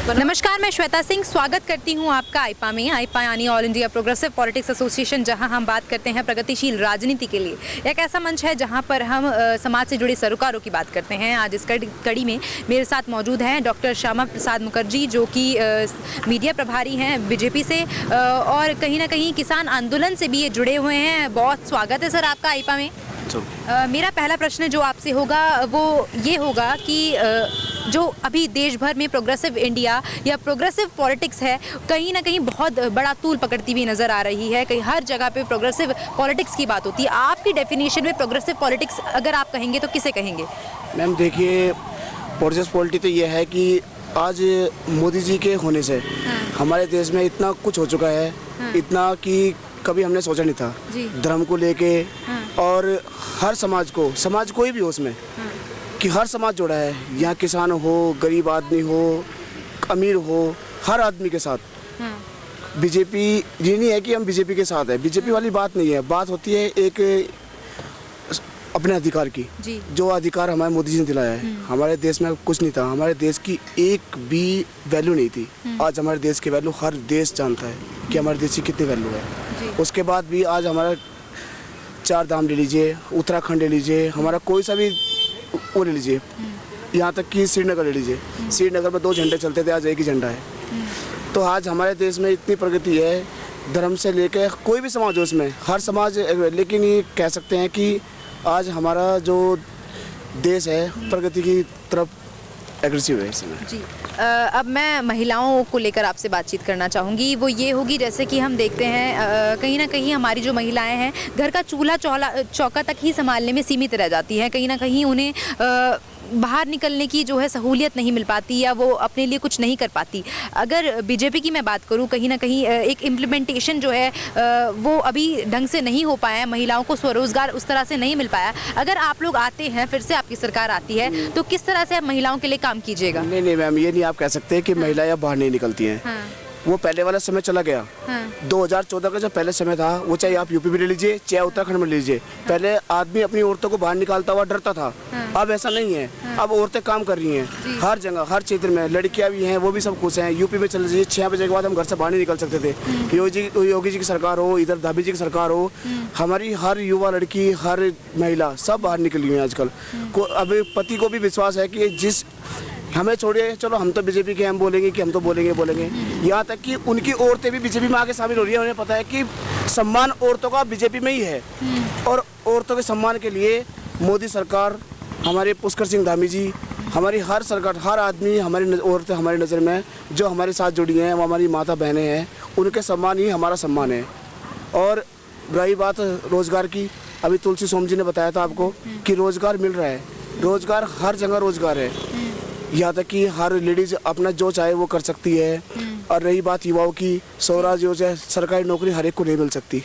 नमस्कार, मैं श्वेता सिंह स्वागत करती हूं आपका आईपा में। आईपा यानी all India progressive politics association, जहां हम बात करते हैं प्रगतिशील राजनीति के लिए। एक ऐसा मंच है जहां पर हम समाज से जुड़े सरोकारों की बात करते हैं। आज इस कड़ी में मेरे साथ मौजूद हैं डॉक्टर श्यामा प्रसाद मुखर्जी, जो कि मीडिया प्रभारी हैं बीजेपी से, और कहीं ना कहीं किसान आंदोलन से भी ये जुड़े हुए हैं। बहुत स्वागत है सर आपका आईपा में। मेरा पहला प्रश्न जो आपसे होगा वो ये होगा कि जो अभी देश भर में प्रोग्रेसिव इंडिया या प्रोग्रेसिव पॉलिटिक्स है, कहीं ना कहीं बहुत बड़ा तूल पकड़ती हुई नज़र आ रही है। कहीं हर जगह पे प्रोग्रेसिव पॉलिटिक्स की बात होती है। आपकी डेफिनेशन में प्रोग्रेसिव पॉलिटिक्स अगर आप कहेंगे तो किसे कहेंगे? मैम देखिए, प्रोग्रेसिव पॉलिटिक्स तो ये है कि आज मोदी जी के होने से हमारे देश में इतना कुछ हो चुका है, इतना कि कभी हमने सोचा नहीं था। धर्म को लेके और हर समाज कोई भी हो उसमें कि हर समाज जुड़ा है। यहाँ किसान हो, गरीब आदमी हो, अमीर हो, हर आदमी के साथ। बीजेपी ये नहीं है कि हम बीजेपी के साथ है, बीजेपी वाली बात नहीं है। बात होती है एक अपने अधिकार की, जो अधिकार हमारे मोदी जी ने दिलाया है। हमारे देश में कुछ नहीं था, हमारे देश की एक भी वैल्यू नहीं थी। आज हमारे देश की वैल्यू हर देश जानता है कि हमारे देश की कितनी वैल्यू है। उसके बाद भी आज हमारा 4 धाम ले लीजिए, उत्तराखंड ले लीजिए, हमारा कोई सा भी वो ले लीजिए, यहाँ तक कि श्रीनगर ले लीजिए। श्रीनगर में 2 झंडे चलते थे, आज एक ही झंडा है। तो आज हमारे देश में इतनी प्रगति है, धर्म से लेकर कोई भी समाज हो उसमें, हर समाज। लेकिन ये कह सकते हैं कि आज हमारा जो देश है प्रगति की तरफ एग्रेसिव है इस समय। जी अब मैं महिलाओं को लेकर आपसे बातचीत करना चाहूँगी। वो ये होगी, जैसे कि हम देखते हैं कहीं ना कहीं हमारी जो महिलाएं हैं घर का चूल्हा चौका तक ही संभालने में सीमित रह जाती हैं। कहीं ना कहीं उन्हें बाहर निकलने की जो है सहूलियत नहीं मिल पाती, या वो अपने लिए कुछ नहीं कर पाती। अगर बीजेपी की मैं बात करूं, कहीं ना कहीं एक इम्प्लीमेंटेशन जो है वो अभी ढंग से नहीं हो पाया है, महिलाओं को स्वरोजगार उस तरह से नहीं मिल पाया। अगर आप लोग आते हैं, फिर से आपकी सरकार आती है, तो किस तरह से आप महिलाओं के लिए काम कीजिएगा? नहीं मैम, ये नहीं आप कह सकते कि महिलाएं बाहर नहीं निकलती हैं। वो पहले वाला समय चला गया। 2014 का जो पहले समय था, वो चाहे आप यूपी में ले लीजिए, चाहे उत्तराखंड में ले लीजिए, पहले आदमी अपनी औरतों को बाहर निकालता हुआ डरता था। अब ऐसा नहीं है। अब औरतें काम कर रही हैं हर जगह, हर क्षेत्र में। लड़कियां भी हैं, वो भी सब खुश हैं। यूपी में चल लीजिए, 6 बजे के बाद हम घर से बाहर नहीं निकल सकते थे। योगी जी की सरकार हो, इधर धाबी जी की सरकार हो, हमारी हर युवा लड़की, हर महिला सब बाहर निकली हुई है आजकल। अब पति को भी विश्वास है कि जिस हमें छोड़िए, चलो हम तो बीजेपी के, हम बोलेंगे कि हम तो बोलेंगे। यहाँ तक कि उनकी औरतें भी बीजेपी में आके शामिल हो रही है। उन्हें पता है कि सम्मान औरतों का बीजेपी में ही है। और औरतों के सम्मान के लिए मोदी सरकार, हमारे पुष्कर सिंह धामी जी, हमारी हर सरकार, हर आदमी, हमारी औरतें हमारी नज़र में जो हमारे साथ जुड़ी हैं, वो हमारी माता बहनें हैं। उनके सम्मान ही हमारा सम्मान है। और रही बात रोज़गार की, अभी तुलसी सोम जी ने बताया था आपको कि रोज़गार मिल रहा है। रोज़गार हर जगह रोज़गार है। यहाँ तक कि हर लेडीज अपना जो चाहे वो कर सकती है। और रही बात युवाओं की, स्वराज योजना, सरकारी नौकरी हर एक को नहीं मिल सकती।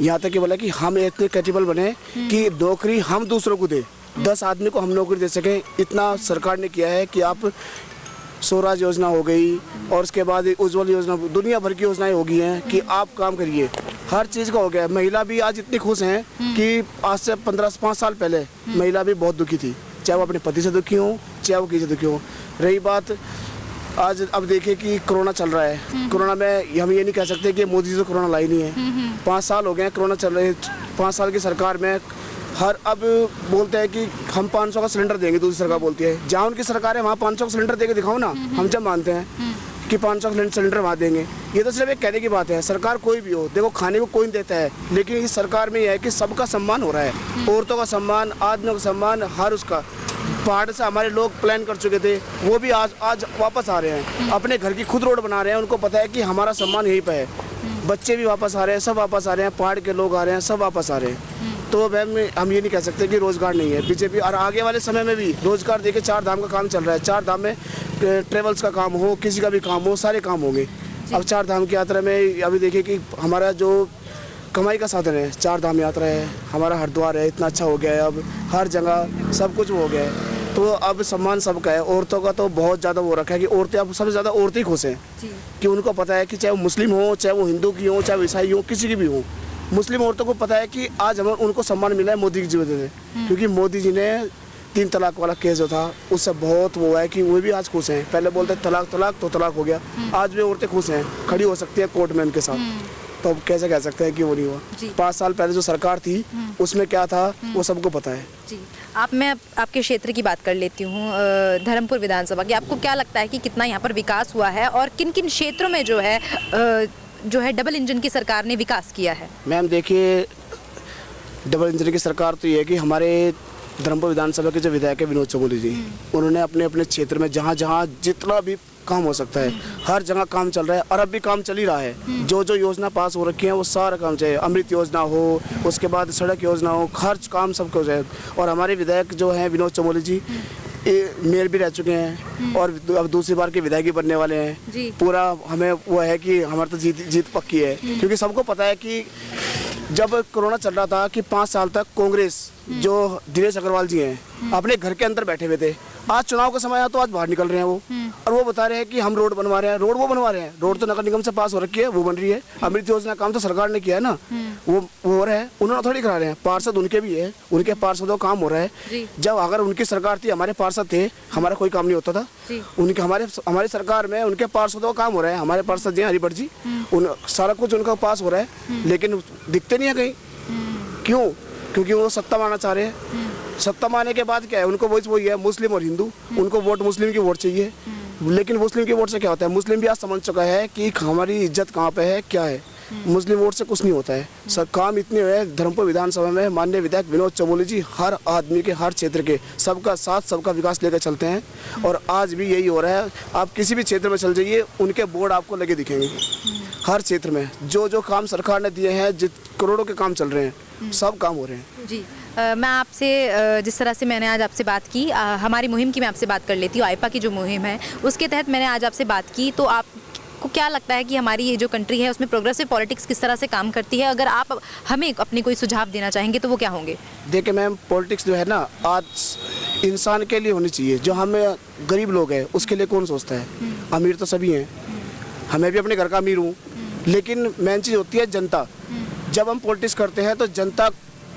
यहाँ तक कि बोला कि हम इतने कैपेबल बने कि नौकरी हम दूसरों को दे, 10 आदमी को हम नौकरी दे सकें। इतना सरकार ने किया है कि आप स्वराज योजना हो गई, और उसके बाद उज्ज्वल योजना, दुनिया भर की योजनाएं हो गई हैं कि आप काम करिए। हर चीज़ का हो गया। महिला भी आज इतनी खुश हैं कि आज से 5 साल पहले महिला भी बहुत दुखी थी, चाहे वो अपने पति से दुखी हो, चाहे वो किसी से दुखी हो। रही बात आज, अब देखिए कि कोरोना चल रहा है। कोरोना में हम ये नहीं कह सकते कि मोदी जी तो कोरोना लाई नहीं है। 5 साल हो गए कोरोना चल रहे। 5 साल की सरकार में अब बोलते हैं कि हम 500 का सिलेंडर देंगे, दूसरी सरकार बोलती है। जहाँ उनकी सरकार है वहाँ 500 का सिलेंडर देके दिखाओ ना। हम जब मानते हैं कि 500 का सिलेंडर वहाँ देंगे। ये तो सिर्फ एक कहने की बात है। सरकार कोई भी हो, देखो खाने को कोई नहीं देता है, लेकिन इस सरकार में यह है कि सबका सम्मान हो रहा है। औरतों का सम्मान, आदमियों का सम्मान, हर उसका। पहाड़ से हमारे लोग प्लान कर चुके थे, वो भी आज वापस आ रहे हैं। अपने घर की खुद रोड बना रहे हैं। उनको पता है कि हमारा सम्मान यहीं पे है। बच्चे भी वापस आ रहे हैं, सब वापस आ रहे हैं, पहाड़ के लोग आ रहे हैं, सब वापस आ रहे हैं। तो मैम हम ये नहीं कह सकते कि रोज़गार नहीं है बीजेपी। और आगे वाले समय में भी रोज़गार देखिए, 4 धाम का काम चल रहा है। 4 धाम में ट्रेवल्स का काम हो, किसी का भी काम हो, सारे काम होंगे। अब 4 धाम की यात्रा में अभी देखिए कि हमारा जो कमाई का साधन है, 4 धाम यात्रा है, हमारा हरिद्वार है, इतना अच्छा हो गया है। अब हर जगह सब कुछ हो गया है। तो अब सम्मान सबका है। औरतों का तो बहुत ज़्यादा वो रखा है कि औरतें, अब सबसे ज़्यादा औरतें ही खुश हैं कि उनको पता है कि चाहे वो मुस्लिम हो, चाहे वो हिंदू की हो, चाहे वो ईसाई हो, किसी की भी हो, मुस्लिम औरतों को पता है कि आज हमें उनको सम्मान मिला है मोदी जी की वजह से। क्योंकि मोदी जी ने 3 तलाक वाला केस जो था उससे बहुत वो है कि वो भी आज खुश हैं। पहले बोलते तलाक तलाक तो तलाक हो गया, आज भी औरतें खुश हैं, खड़ी हो सकती है कोर्ट में उनके साथ। तो अब कैसे कह सकते हैं कि वो नहीं हुआ। 5 साल पहले जो सरकार थी उसमें क्या था वो सबको पता है जी। मैं आपके क्षेत्र की बात कर लेती हूँ, धर्मपुर विधानसभा की। आपको क्या लगता है कि कितना यहाँ पर विकास हुआ है और किन किन क्षेत्रों में जो है डबल इंजन की सरकार ने विकास किया है? मैम देखिए, डबल इंजन की सरकार तो ये है कि हमारे धर्मपुर विधानसभा के जो विधायक है विनोद चमोली जी, उन्होंने अपने अपने क्षेत्र में जहाँ जहाँ जितना भी काम हो सकता है हर जगह काम चल रहा है और अब भी काम चल ही रहा है। जो जो योजना पास हो रखी है वो सारा काम चाहिए, अमृत योजना हो, उसके बाद सड़क योजना हो, हर काम सबको हो जाए। और हमारे विधायक जो हैं विनोद चमोली जी मेयर भी रह चुके हैं और अब दूसरी बार के विधायक भी बनने वाले हैं। पूरा हमें वो है कि हमारी तो जीत पक्की है, क्योंकि सबको पता है कि जब कोरोना चल रहा था कि 5 साल तक कांग्रेस जो दिनेश अग्रवाल जी हैं अपने घर के अंदर बैठे हुए थे। आज चुनाव का समय आया तो आज बाहर निकल रहे हैं वो, और वो बता रहे हैं कि हम रोड बनवा रहे हैं। रोड वो बनवा रहे हैं, रोड तो नगर निगम से पास हो रखी है, वो बन रही है। अमृत योजना काम तो सरकार ने किया है ना, वो हो रहा है, उन्होंने थोड़ी करा रहे हैं। पार्षद उनके भी है, उनके पार्षदों का काम हो रहा है। जब अगर उनकी सरकार थी, हमारे पार्षद थे, हमारा कोई काम नहीं होता था। उनके हमारी सरकार में उनके पार्षदों का काम हो रहा है। हमारे पार्षद जी हरिभट्ट जी, सारा कुछ उनका पास हो रहा है, लेकिन दिखते नहीं है कहीं। क्यों? क्योंकि वो सत्ता मारना चाह रहे हैं। सत्ता मारने के बाद क्या है, उनको वही है मुस्लिम और हिंदू, उनको वोट मुस्लिम की वोट चाहिए। लेकिन मुस्लिम की वोट से क्या होता है, मुस्लिम भी आज समझ चुका है कि हमारी इज्जत कहाँ पे है, क्या है। मुस्लिम वोट से कुछ नहीं होता है। सब काम इतने हुए धर्मपुर विधानसभा में माननीय विधायक विनोद चमोली जी हर आदमी के, हर क्षेत्र के, सबका साथ सबका विकास लेकर चलते हैं। और आज भी यही हो रहा है। आप किसी भी क्षेत्र में चल जाइए, उनके बोर्ड आपको लगे दिखेंगे। हर क्षेत्र में जो जो काम सरकार ने दिए हैं, करोड़ों के काम चल रहे हैं, सब काम हो रहे हैं जी। मैं आपसे जिस तरह से मैंने आज आपसे बात की, हमारी मुहिम की मैं आपसे बात कर लेती हूँ। आईपा की जो मुहिम है उसके तहत मैंने आज आपसे बात की, तो आपको क्या लगता है कि हमारी ये जो कंट्री है उसमें प्रोग्रेसिव पॉलिटिक्स किस तरह से काम करती है? अगर आप हमें अपने कोई सुझाव देना चाहेंगे तो वो क्या होंगे? देखिए मैम, पॉलिटिक्स जो है ना आज इंसान के लिए होनी चाहिए। जो हमें गरीब लोग हैं उसके लिए कौन सोचता है? अमीर तो सभी हैं, हमें भी अपने घर का अमीर हूँ, लेकिन मेन चीज़ होती है जनता। जब हम पॉलिटिक्स करते हैं तो जनता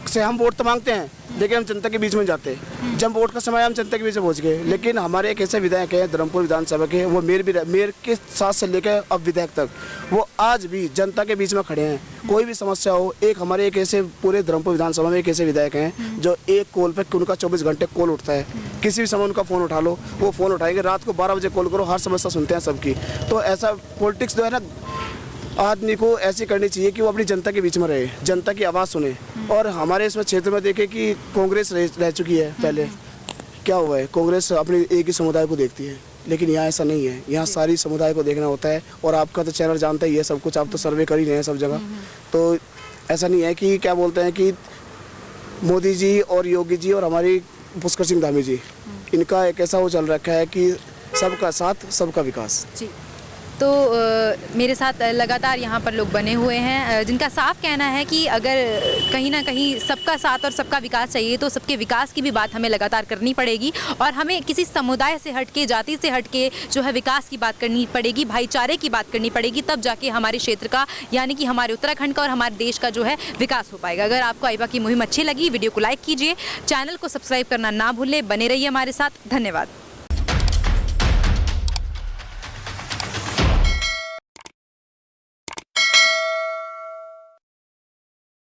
से हम वोट तो मांगते हैं, लेकिन हम जनता के बीच में जाते हैं। जब वोट का समय हम जनता के बीच में पहुंच गए। लेकिन हमारे एक ऐसे विधायक हैं धर्मपुर विधानसभा के, वो मेयर के साथ से लेकर अब विधायक तक, वो आज भी जनता के बीच में खड़े हैं। कोई भी समस्या हो, हमारे एक ऐसे पूरे धर्मपुर विधानसभा में एक ऐसे विधायक हैं जो एक कॉल पे उनका 24 घंटे कॉल उठता है। किसी भी समय उनका फ़ोन उठा लो, वो फ़ोन उठाएंगे। रात को 12 बजे कॉल करो, हर समस्या सुनते हैं सबकी। तो ऐसा पॉलिटिक्स जो है ना, आदमी को ऐसी करनी चाहिए कि वो अपनी जनता के बीच में रहे, जनता की आवाज़ सुने। और हमारे इसमें क्षेत्र में देखें कि कांग्रेस रह चुकी है। पहले क्या हुआ है, कांग्रेस अपने एक ही समुदाय को देखती है, लेकिन यहाँ ऐसा नहीं है। यहाँ सारी समुदाय को देखना होता है। और आपका तो चैनल जानता ही है सब कुछ, आप तो सर्वे कर ही रहे हैं सब जगह। तो ऐसा नहीं है कि क्या बोलते हैं कि मोदी जी और योगी जी और हमारी पुष्कर सिंह धामी जी, इनका एक ऐसा वो चल रखा है कि सबका साथ सबका विकास जी। तो मेरे साथ लगातार यहाँ पर लोग बने हुए हैं जिनका साफ कहना है कि अगर कहीं ना कहीं सबका साथ और सबका विकास चाहिए तो सबके विकास की भी बात हमें लगातार करनी पड़ेगी। और हमें किसी समुदाय से हटके, जाति से हटके जो है विकास की बात करनी पड़ेगी, भाईचारे की बात करनी पड़ेगी, तब जाके हमारे क्षेत्र का, यानी कि हमारे उत्तराखंड का और हमारे देश का जो है विकास हो पाएगा। अगर आपको आईपा की मुहिम अच्छी लगी, वीडियो को लाइक कीजिए, चैनल को सब्सक्राइब करना ना भूलें, बने रहिए हमारे साथ। धन्यवाद।